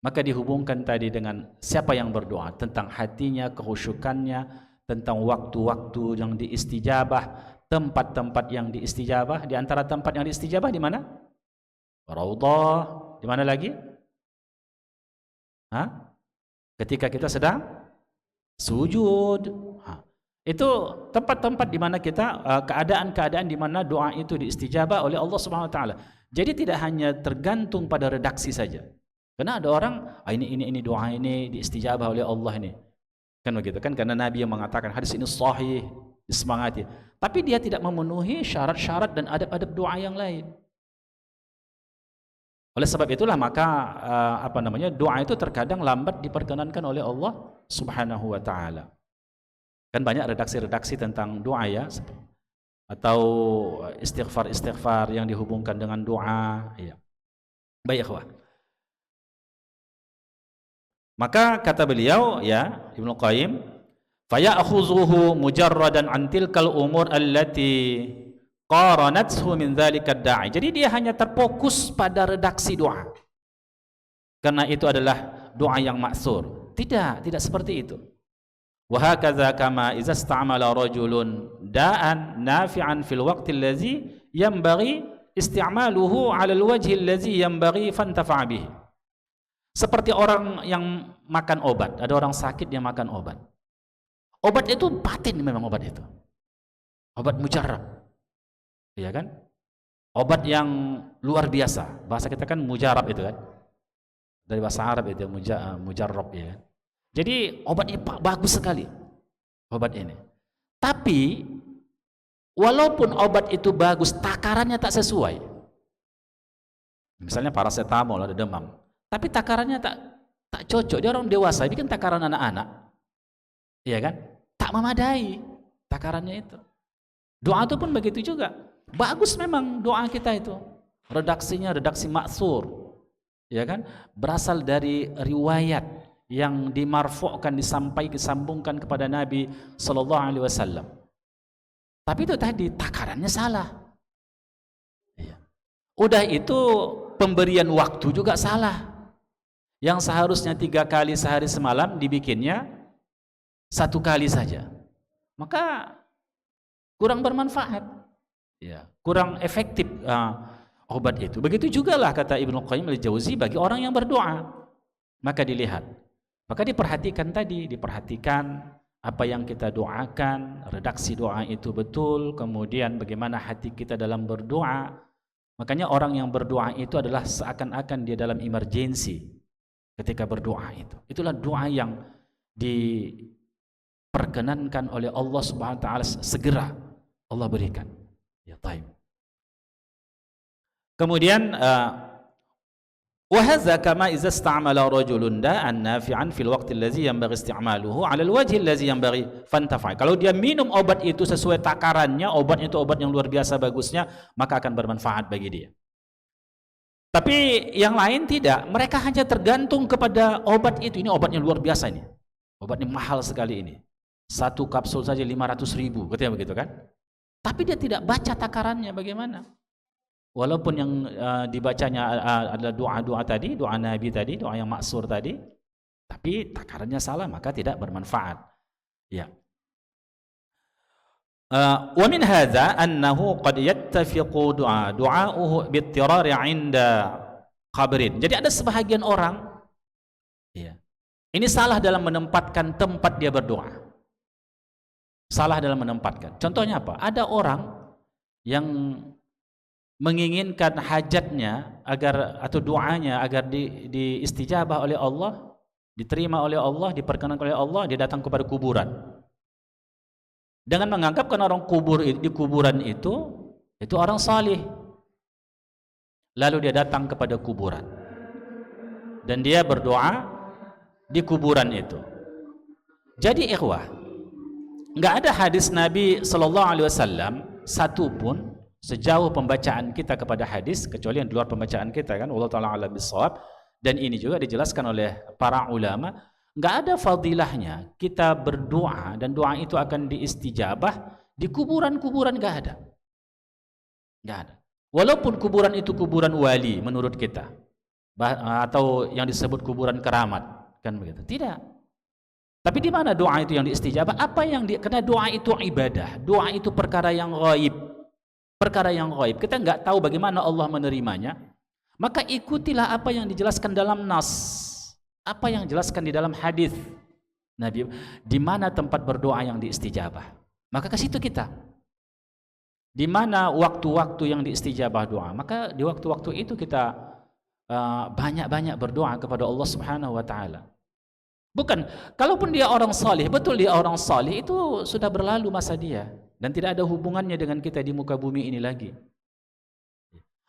Maka dihubungkan tadi dengan siapa yang berdoa, tentang hatinya, kehusyukannya, tentang waktu-waktu yang diistijabah, tempat-tempat yang diistijabah. Di antara tempat yang diistijabah di mana? Raudhah. Di mana lagi? Ketika kita sedang sujud. Itu tempat-tempat di mana kita, keadaan-keadaan di mana doa itu diistijabah oleh Allah Subhanahu wa taala. Jadi tidak hanya tergantung pada redaksi saja. Karena ada orang, ini doa ini diistijabah oleh Allah ini. Kan begitu kan, karena Nabi yang mengatakan hadis ini sahih, disemangati. Tapi dia tidak memenuhi syarat-syarat dan adab-adab doa yang lain. Oleh sebab itulah maka doa itu terkadang lambat diperkenankan oleh Allah Subhanahu wa taala. Kan banyak redaksi-redaksi tentang doa ya, atau istighfar yang dihubungkan dengan doa. Ya. Baik ikhwah. Maka kata beliau ya Ibnu Qayyim, faya'khuzuhu mujarradan an tilkal umur allati qaranathu min dzalika da'i. Jadi dia hanya terfokus pada redaksi doa. Karena itu adalah doa yang maksur. Tidak seperti itu. Wa hakadza kama idza ista'mala rajulun da'an nafi'an fil waqti allazi yanbaghi isti'maluhu 'ala al-wajhi allazi yanbaghi fantafa'a bihi. Seperti orang yang makan obat, ada orang sakit yang makan obat. Obat itu batin memang obat itu. Obat mujarrab. Iya kan? Obat yang luar biasa. Bahasa kita kan mujarab itu kan. Dari bahasa Arab itu mujarrab ya kan. Jadi obat ini bagus sekali. Obat ini. Tapi walaupun obat itu bagus, takarannya tak sesuai. Misalnya paracetamol ada demam. Tapi takarannya tak cocok. Dia orang dewasa, bikin takaran anak-anak. Iya kan? Tak memadai takarannya itu. Doa itu pun begitu juga. Bagus memang doa kita itu. Redaksinya redaksi maksur. Ya kan? Berasal dari riwayat yang dimarfu'kan, disambungkan kepada Nabi sallallahu alaihi wasallam. Tapi itu tadi takarannya salah. Iya. Udah itu pemberian waktu juga salah. Yang seharusnya 3 kali sehari semalam dibikinnya 1 kali saja. Maka kurang bermanfaat. Ya, kurang efektif obat itu. Begitu juga lah kata Ibnu Qayyim al-Jauzi bagi orang yang berdoa. Maka dilihat. Maka diperhatikan apa yang kita doakan, redaksi doa itu betul, kemudian bagaimana hati kita dalam berdoa. Makanya orang yang berdoa itu adalah seakan-akan dia dalam emergency ketika berdoa itu. Itulah doa yang diperkenankan oleh Allah Subhanahu wa taala, segera Allah berikan. Ya, taib. Kemudian wa hadza kama idza ista'mala rajulun da'an nafi'an fil waqti allazi yanbaghi isti'maluhu 'ala al-wajhi allazi yanbaghi fantafa'. Kalau dia minum obat itu sesuai takarannya, obat itu obat yang luar biasa bagusnya, maka akan bermanfaat bagi dia. Tapi yang lain tidak, mereka hanya tergantung kepada obat itu. Ini obatnya luar biasa ini. Obatnya mahal sekali ini. 1 kapsul saja 500.000, katanya begitu kan? Tapi dia tidak baca takarannya bagaimana. Walaupun yang dibacanya adalah doa-doa tadi, doa Nabi tadi, doa yang maksur tadi, tapi takarannya salah, maka tidak bermanfaat. Ya. Wa min hadza annahu qad yattafiqu du'a'uhu bittirari 'inda qabrin. Jadi ada sebahagian orang ya. Ini salah dalam menempatkan tempat dia berdoa. Salah dalam menempatkan. Contohnya apa? Ada orang yang menginginkan hajatnya agar atau doanya agar diistijabah oleh Allah, diterima oleh Allah, diperkenankan oleh Allah, dia datang kepada kuburan. Dengan menganggap kan orang di kuburan itu orang salih. Lalu dia datang kepada kuburan dan dia berdoa di kuburan itu. Jadi ikhwah, enggak ada hadis Nabi sallallahu alaihi wasallam satu pun sejauh pembacaan kita kepada hadis, kecuali yang di luar pembacaan kita kan, wallahu taala a'lam bissawab, dan ini juga dijelaskan oleh para ulama. Enggak ada fadilahnya kita berdoa dan doa itu akan diistijabah di kuburan-kuburan, enggak ada. Enggak ada. Walaupun kuburan itu kuburan wali menurut kita, atau yang disebut kuburan keramat, kan begitu. Tidak. Tapi di mana doa itu yang diistijabah? Karena doa itu ibadah, doa itu perkara yang ghaib. Perkara yang ghaib. Kita enggak tahu bagaimana Allah menerimanya. Maka ikutilah apa yang dijelaskan dalam nas. Apa yang dijelaskan di dalam hadis Nabi, di mana tempat berdoa yang diistijabah, maka ke situ kita. Di mana waktu-waktu yang diistijabah doa, maka di waktu-waktu itu kita banyak-banyak berdoa kepada Allah Subhanahu wa taala. Bukan, kalaupun dia orang salih, betul dia orang salih, itu sudah berlalu masa dia dan tidak ada hubungannya dengan kita di muka bumi ini lagi.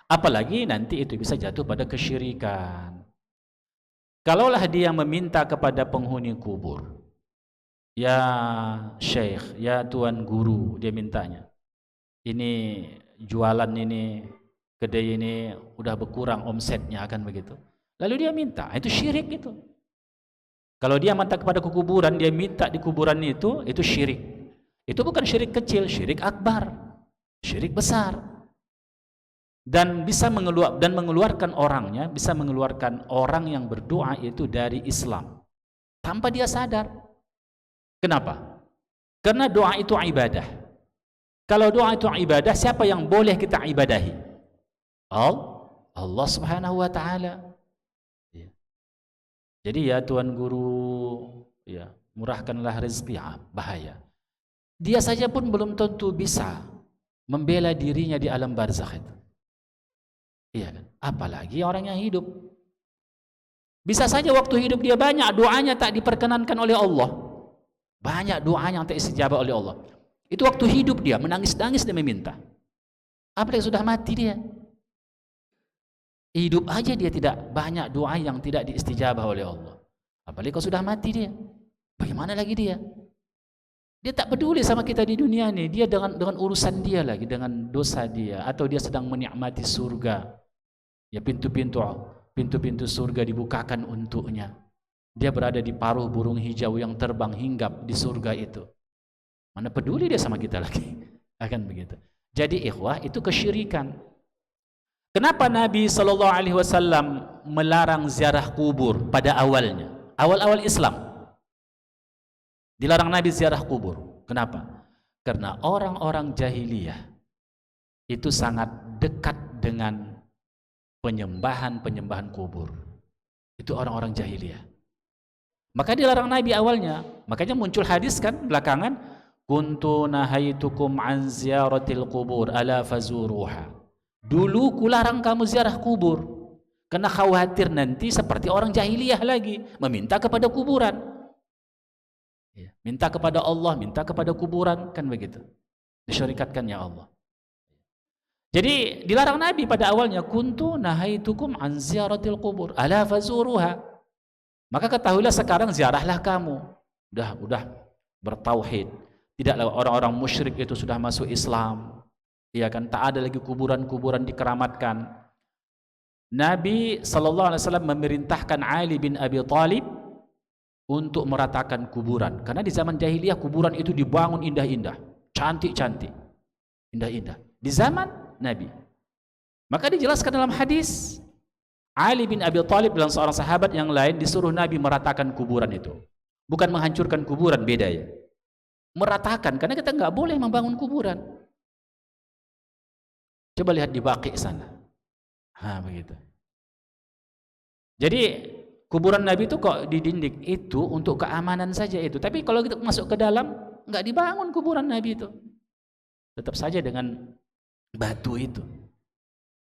Apalagi nanti itu bisa jatuh pada kesyirikan. Kalaulah dia meminta kepada penghuni kubur, ya syekh, ya tuan guru, dia mintanya, ini jualan ini, kedai ini udah berkurang omsetnya, akan begitu. Lalu dia minta, itu syirik itu. Kalau dia minta kepada kuburan, dia minta di kuburan itu syirik. Itu bukan syirik kecil, syirik akbar, syirik besar. Dan mengeluarkan orangnya, bisa mengeluarkan orang yang berdoa itu dari Islam tanpa dia sadar. Kenapa? Karena doa itu ibadah. Kalau doa itu ibadah, siapa yang boleh kita ibadahi? Allah Subhanahu wa taala. Ya. Jadi ya Tuan Guru, ya, murahkanlah rezeki, bahaya. Dia saja pun belum tentu bisa membela dirinya di alam barzakh itu. Iya kan? Apalagi orang yang hidup. Bisa saja waktu hidup dia banyak doanya tak diperkenankan oleh Allah. Banyak doanya yang tak istijabah oleh Allah. Itu waktu hidup dia menangis-nangis dan meminta. Apalagi sudah mati dia. Hidup aja dia tidak banyak doa yang tidak diistijabah oleh Allah. Apalagi kalau sudah mati dia. Bagaimana lagi dia? Dia tak peduli sama kita di dunia ini. Dia dengan urusan dia lagi, dengan dosa dia, atau dia sedang menikmati surga. Ya, pintu-pintu surga dibukakan untuknya. Dia berada di paruh burung hijau yang terbang hinggap di surga itu. Mana peduli dia sama kita lagi? Akan begitu. Jadi ikhwah, itu kesyirikan. Kenapa Nabi SAW melarang ziarah kubur pada awalnya? Awal-awal Islam dilarang Nabi ziarah kubur. Kenapa? Karena orang-orang jahiliyah itu sangat dekat dengan penyembahan kubur. Itu orang-orang jahiliyah. Maka dilarang Nabi awalnya. Makanya muncul hadis kan belakangan, kuntu nahaitukum an ziyaratil kubur ala fazuruha. Dulu kularang kamu ziarah kubur karena khawatir nanti seperti orang jahiliyah lagi meminta kepada kuburan. Minta kepada Allah, minta kepada kuburan, kan begitu. Disyarikatkan ya Allah. Jadi dilarang Nabi pada awalnya, kuntu nahaitukum an ziyaratil kubur ala fazuruha. Maka ketahuilah sekarang ziarahlah kamu. Udah bertauhid. Tidaklah orang-orang musyrik itu sudah masuk Islam. Iya kan, tak ada lagi kuburan-kuburan dikeramatkan. Nabi SAW memerintahkan Ali bin Abi Thalib untuk meratakan kuburan. Karena di zaman jahiliyah kuburan itu dibangun indah-indah, cantik-cantik, indah-indah. Di zaman Nabi. Maka dijelaskan dalam hadis, Ali bin Abi Thalib dan seorang sahabat yang lain disuruh Nabi meratakan kuburan itu. Bukan menghancurkan kuburan, beda ya. Meratakan, karena kita nggak boleh membangun kuburan. Coba lihat di Baqi sana. Begitu. Jadi kuburan Nabi itu kok didinding itu untuk keamanan saja itu. Tapi kalau kita masuk ke dalam, nggak dibangun kuburan Nabi itu. Tetap saja dengan batu itu,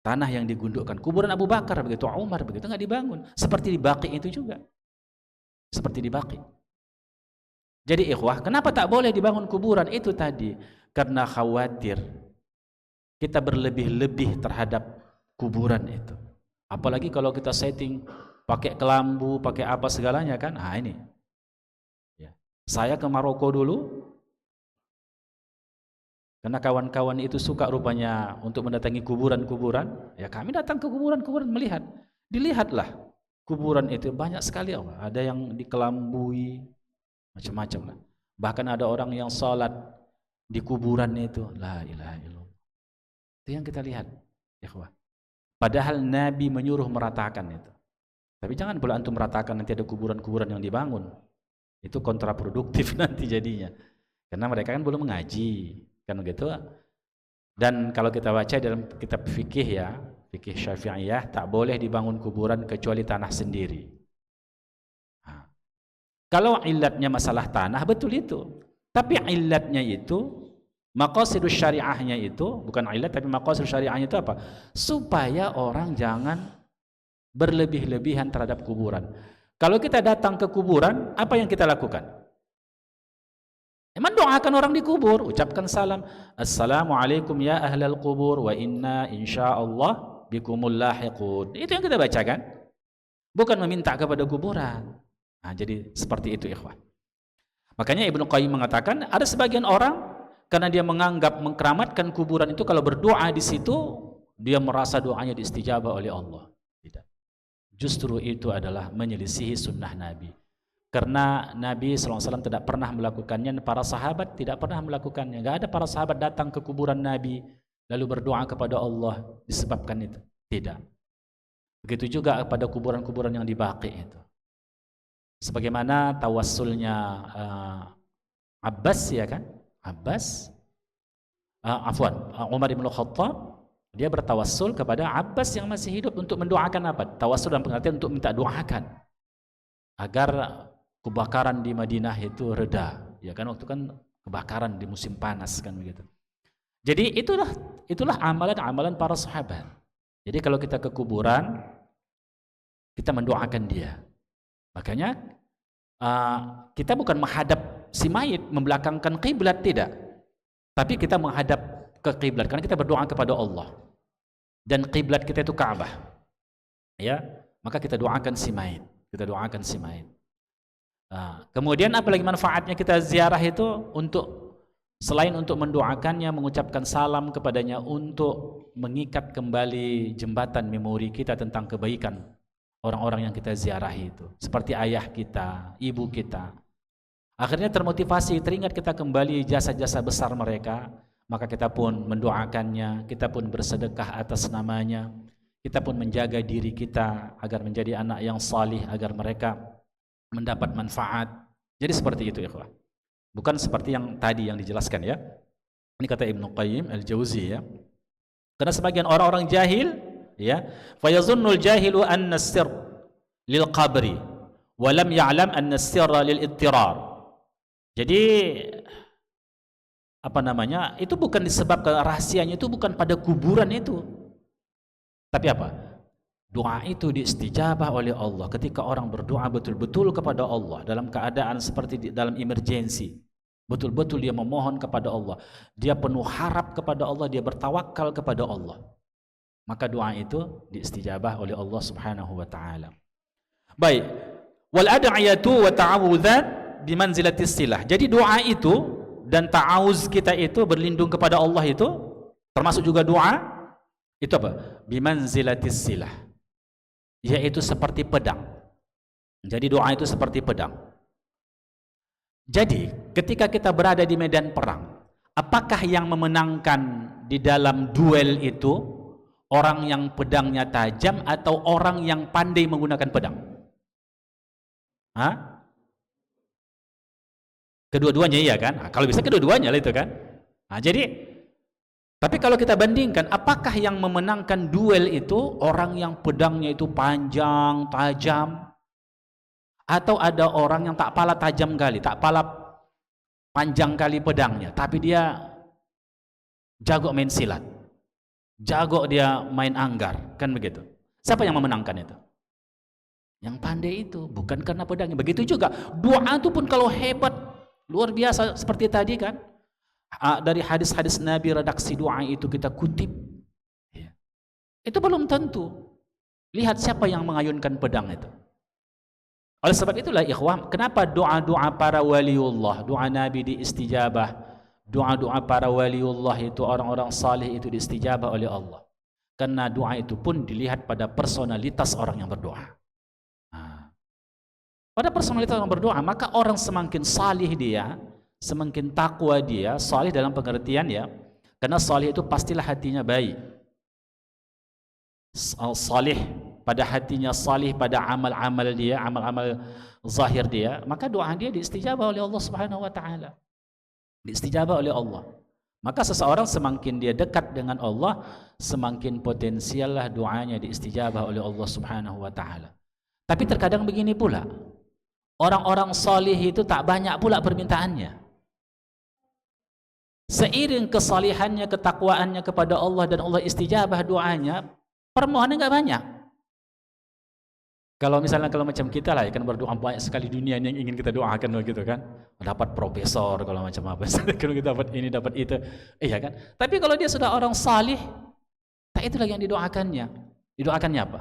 tanah yang digundukkan. Kuburan Abu Bakar begitu, Umar begitu, nggak dibangun. Seperti di Baqi itu juga. Seperti di Baqi. Jadi ikhwah, kenapa tak boleh dibangun kuburan? Itu tadi, karena khawatir kita berlebih-lebih terhadap kuburan itu. Apalagi kalau kita setting pakai kelambu, pakai apa segalanya kan. Ini. Ya. Saya ke Maroko dulu, karena kawan-kawan itu suka rupanya untuk mendatangi kuburan-kuburan. Ya kami datang ke kuburan-kuburan melihat. Dilihatlah kuburan itu banyak sekali. Ada yang dikelambui, macam-macam lah. Bahkan ada orang yang sholat di kuburan itu. La ilaha illallah. Itu yang kita lihat. Ikhwah. Padahal Nabi menyuruh meratakan itu. Tapi jangan pula antum meratakan nanti ada kuburan-kuburan yang dibangun. Itu kontraproduktif nanti jadinya. Karena mereka kan belum mengaji. Kan begitu. Dan kalau kita baca dalam kitab fikih ya, fikih Syafi'iyah, tak boleh dibangun kuburan kecuali tanah sendiri. Kalau ilatnya masalah tanah, betul itu. Tapi ilatnya itu, maqasidus syariahnya itu, bukan ilat tapi maqasidus syariahnya itu apa? Supaya orang jangan berlebih-lebihan terhadap kuburan. Kalau kita datang ke kuburan, apa yang kita lakukan? Mendoakan orang di kubur, ucapkan salam, assalamualaikum ya ahlal kubur wa inna insyaallah bikumul lahiqun. Itu yang kita bacakan, bukan meminta kepada kuburan. Jadi seperti itu ikhwan. Makanya Ibnu Qayyim mengatakan ada sebagian orang karena dia menganggap mengkeramatkan kuburan itu kalau berdoa di situ dia merasa doanya diistijabah oleh Allah. Tidak. Justru itu adalah menyelisihi sunnah Nabi. Karena Nabi SAW tidak pernah melakukannya, para sahabat tidak pernah melakukannya. Tidak ada para sahabat datang ke kuburan Nabi lalu berdoa kepada Allah disebabkan itu. Tidak. Begitu juga pada kuburan-kuburan yang di Baqi itu. Sebagaimana tawassulnya Abbas, ya kan? Umar bin Khattab, dia bertawassul kepada Abbas yang masih hidup untuk mendoakan apa? Tawassul dalam pengertian untuk minta doakan agar kebakaran di Madinah itu reda, ya kan, waktu kan kebakaran di musim panas kan begitu. Jadi itulah amalan-amalan para sahabat. Jadi kalau kita ke kuburan, kita mendoakan dia. Makanya kita bukan menghadap si mayit, membelakangkan kiblat, tidak. Tapi kita menghadap ke kiblat karena kita berdoa kepada Allah. Dan kiblat kita itu Ka'bah. Ya, maka kita doakan si mayit. Kita doakan si mayit. Kemudian apalagi manfaatnya kita ziarah itu selain untuk mendoakannya, mengucapkan salam kepadanya, untuk mengikat kembali jembatan memori kita tentang kebaikan orang-orang yang kita ziarahi itu, seperti ayah kita, ibu kita. Akhirnya termotivasi, teringat kita kembali jasa-jasa besar mereka, maka kita pun mendoakannya, kita pun bersedekah atas namanya, kita pun menjaga diri kita agar menjadi anak yang salih, agar mereka mendapat manfaat. Jadi seperti itu, ikhwah. Bukan seperti yang tadi yang dijelaskan, ya. Ini kata Ibnu Qayyim Al-Jauzi, ya. Karena sebagian orang-orang jahil, ya, fayazunnul jahilu anna as-sirr lil qabri wa lam ya'lam anna as-sirra lil ittirar. Jadi itu bukan disebabkan, rahasianya itu bukan pada kuburan itu. Tapi apa? Doa itu diistijabah oleh Allah ketika orang berdoa betul-betul kepada Allah dalam keadaan seperti dalam emergensi. Betul-betul dia memohon kepada Allah, dia penuh harap kepada Allah, dia bertawakal kepada Allah. Maka doa itu diistijabah oleh Allah Subhanahu wa taala. Baik. Wal ad'iyatu wa ta'awudzat bimanzilatis silah. Jadi doa itu dan ta'awuz kita itu berlindung kepada Allah itu termasuk juga doa itu apa? Bimanzilatis silah. Yaitu seperti pedang. Jadi doa itu seperti pedang. Jadi ketika kita berada di medan perang, apakah yang memenangkan di dalam duel itu orang yang pedangnya tajam atau orang yang pandai menggunakan pedang? Kedua-duanya, iya kan? Kalau bisa kedua-duanya lah itu kan. Jadi tapi kalau kita bandingkan, apakah yang memenangkan duel itu orang yang pedangnya itu panjang, tajam, atau ada orang yang tak pala tajam kali, tak pala panjang kali pedangnya, tapi dia jago main silat, jago dia main anggar, kan begitu? Siapa yang memenangkan itu? Yang pandai itu, bukan karena pedangnya. Begitu juga doa itu pun kalau hebat, luar biasa seperti tadi kan. Dari hadis-hadis Nabi, redaksi doa itu kita kutip, ya. Itu belum tentu. Lihat siapa yang mengayunkan pedang itu. Oleh sebab itulah ikhwah, kenapa doa-doa para waliullah, doa Nabi diistijabah, doa-doa para waliullah itu, orang-orang salih itu diistijabah oleh Allah. Karena doa itu pun dilihat pada personalitas orang yang berdoa. Pada personalitas orang berdoa, maka orang semakin salih dia, semakin takwa dia, salih dalam pengertian, ya, karena salih itu pastilah hatinya baik, salih pada hatinya, salih pada amal-amal dia, amal-amal zahir dia, maka doa dia diistijabah oleh Allah Subhanahu wa taala, diistijabah oleh Allah. Maka seseorang semakin dia dekat dengan Allah, semakin potensiallah doanya diistijabah oleh Allah Subhanahu wa taala. Tapi terkadang begini pula, orang-orang salih itu tak banyak pula permintaannya. Seiring kesalihannya, ketakwaannya kepada Allah dan Allah istijabah doanya, permohonan enggak banyak. Kalau misalnya macam kita lah, ya kan, berdoa banyak sekali dunia yang ingin kita doakan begitu kan. Dapat profesor kalau macam apa, kalau kita dapat ini, dapat itu. Iya kan? Tapi kalau dia sudah orang salih, tak itulah yang didoakannya. Didoakannya apa?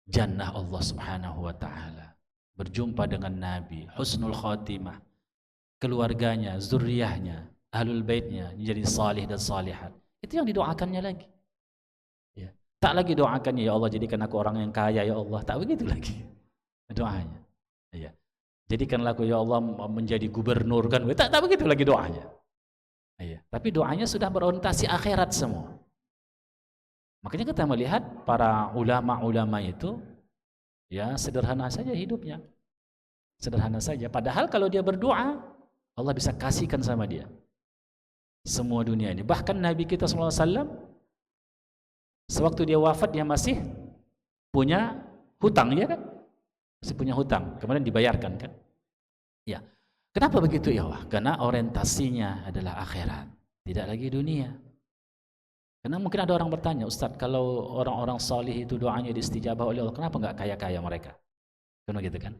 Jannah Allah Subhanahu wa taala. Berjumpa dengan Nabi, husnul khatimah. Keluarganya, zuriyahnya, ahlul baitnya menjadi salih dan salihat. Itu yang didoakannya lagi. Ya. Tak lagi doakannya, ya Allah jadikan aku orang yang kaya, ya Allah. Tak begitu lagi. Doanya. Iya. Jadikanlah aku ya Allah menjadi gubernur kan. Tak begitu lagi doanya. Iya. Tapi doanya sudah berorientasi akhirat semua. Makanya kita melihat para ulama-ulama itu ya sederhana saja hidupnya. Sederhana saja. Padahal kalau dia berdoa, Allah bisa kasihkan sama dia semua dunia ini. Bahkan Nabi kita SAW, sewaktu dia wafat dia masih punya hutang, ya kan? Masih punya hutang, kemudian dibayarkan kan? Ya. Kenapa begitu ya Allah? Karena orientasinya adalah akhirat, tidak lagi dunia. Karena mungkin ada orang bertanya, Ustadz, kalau orang-orang salih itu doanya diistijabah oleh Allah, kenapa nggak kaya-kaya mereka? Kan begitu kan?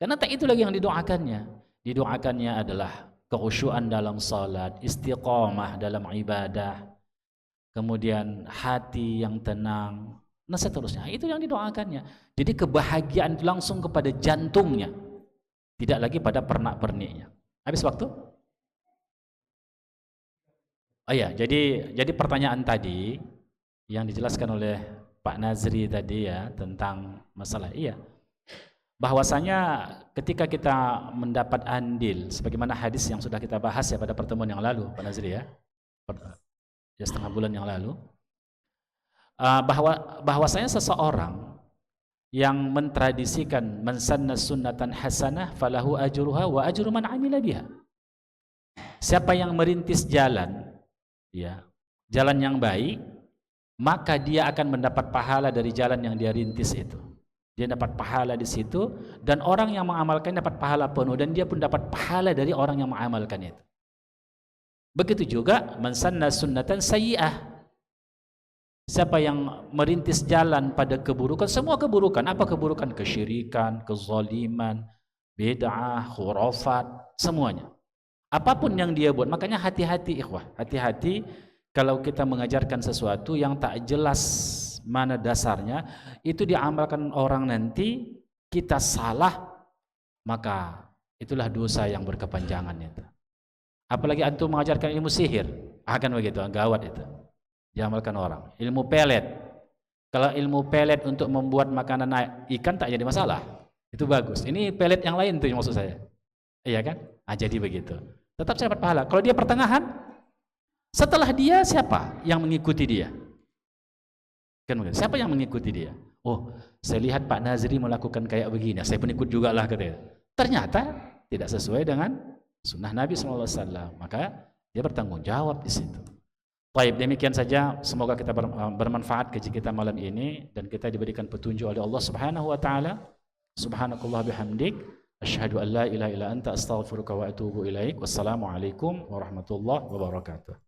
Karena tak itu lagi yang didoakannya. Didoakannya adalah kekhusyuan dalam salat, istiqamah dalam ibadah, kemudian hati yang tenang, nah seterusnya. Itu yang didoakannya. Jadi kebahagiaan itu langsung kepada jantungnya, tidak lagi pada pernak-perniknya. Habis waktu? Oh iya, jadi pertanyaan tadi yang dijelaskan oleh Pak Nazri tadi ya tentang masalah bahwasanya ketika kita mendapat andil sebagaimana hadis yang sudah kita bahas ya pada pertemuan yang lalu Pak Nazri ya setengah bulan yang lalu, bahwasanya seseorang yang mentradisikan man sanna sunnatan hasanah falahu ajruha wa ajru man amila biha. Siapa yang merintis jalan ya, jalan yang baik, maka dia akan mendapat pahala dari jalan yang dia rintis itu. Dia dapat pahala di situ, dan orang yang mengamalkan dapat pahala penuh, dan dia pun dapat pahala dari orang yang mengamalkan itu. Begitu juga man sanna sunnatan sayyi'ah. Siapa yang merintis jalan pada keburukan, semua keburukan, apa keburukan? Kesyirikan, kezaliman, bid'ah, khurafat, semuanya. Apapun yang dia buat, makanya hati-hati ikhwah, hati-hati kalau kita mengajarkan sesuatu yang tak jelas mana dasarnya, itu diamalkan orang nanti, kita salah, maka itulah dosa yang berkepanjangan itu. Apalagi antum mengajarkan ilmu sihir, akan begitu, gawat itu. Diamalkan orang. Ilmu pelet, kalau ilmu pelet untuk membuat makanan ikan tak jadi masalah, itu bagus. Ini pelet yang lain tuh yang maksud saya, iya kan? Jadi begitu. Tetap saya dapat pahala. Kalau dia pertengahan, setelah dia siapa yang mengikuti dia? Kan begitu. Siapa yang mengikuti dia? Oh, saya lihat Pak Nazri melakukan kayak begini, saya pun ikut juga lah katanya. Ternyata tidak sesuai dengan sunnah Nabi SAW, maka dia bertanggung jawab di situ. Baik, demikian saja. Semoga kita bermanfaat kaji kita malam ini dan kita diberikan petunjuk oleh Allah Subhanahu wa taala. Subhanakallah bihamdik, asyhadu an la ilaha illa anta astaghfiruka wa atubu ilaik. Wassalamualaikum warahmatullahi wabarakatuh.